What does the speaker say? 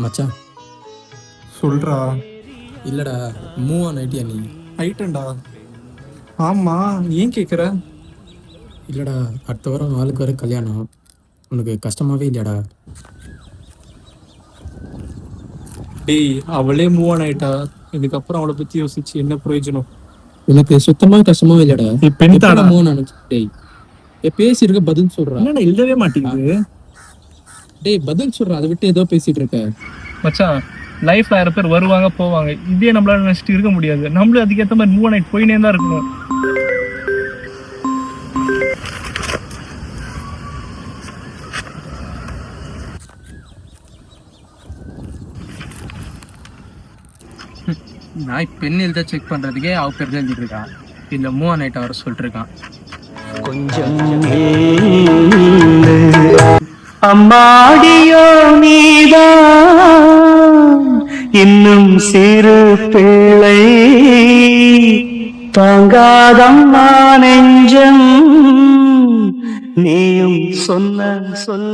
மச்சான். சொல்றா. இல்லடா, மூவ் ஆன் ஆயிட்டியா நீ? ஆயிட்டேன்டா. ஆமா, ஏன் கேக்குற? இல்லடா, அடுத்த வாரம் ஆளுக்கு வர கல்யாணம். உனக்கு கஷ்டமாவே இல்லையாடா? டேய், அவளே மூவ் ஆன் ஆயிட்டா. இதுக்கப்புறம் அவளை பத்தி யோசிச்சு என்ன பிரயோஜனம்? எனக்கு சுத்தமா கஷ்டமாவே இல்லையாடா. நீ பெண் தாடா. மூவ் ஆன் ஆச்சு. டேய் பேசியிருக்க, பதில் சொல்றா. என்னடா எழுதவே மாட்டேங்குது. டேய் பதில் சொல்றா, அதை விட்டு ஏதோ பேசிட்டு இருக்க. மச்சான், லைஃப்ல 1000 பேர் வருவாங்க போவாங்க. இதே நம்மளால நினைச்சிட்டு இருக்க முடியாது. நம்மளும் அதுக்கேற்ற மாதிரி மூவ் ஆன் போயினே தான் இருக்கணும். நான் பெண் எழுத செக் பண்றதுக்கே அவ பேர் தான் எழுதிட்டு இருக்கான். இல்ல மூவ் ஆன் ஆயிட்டா வர சொல்லிட்டு இருக்கான். கொஞ்சம் அம்மாடியோ நீதான் இன்னும் சிறு பிள்ளை தாங்காதம்மா நெஞ்சம் நீயும் சொன்ன சொல்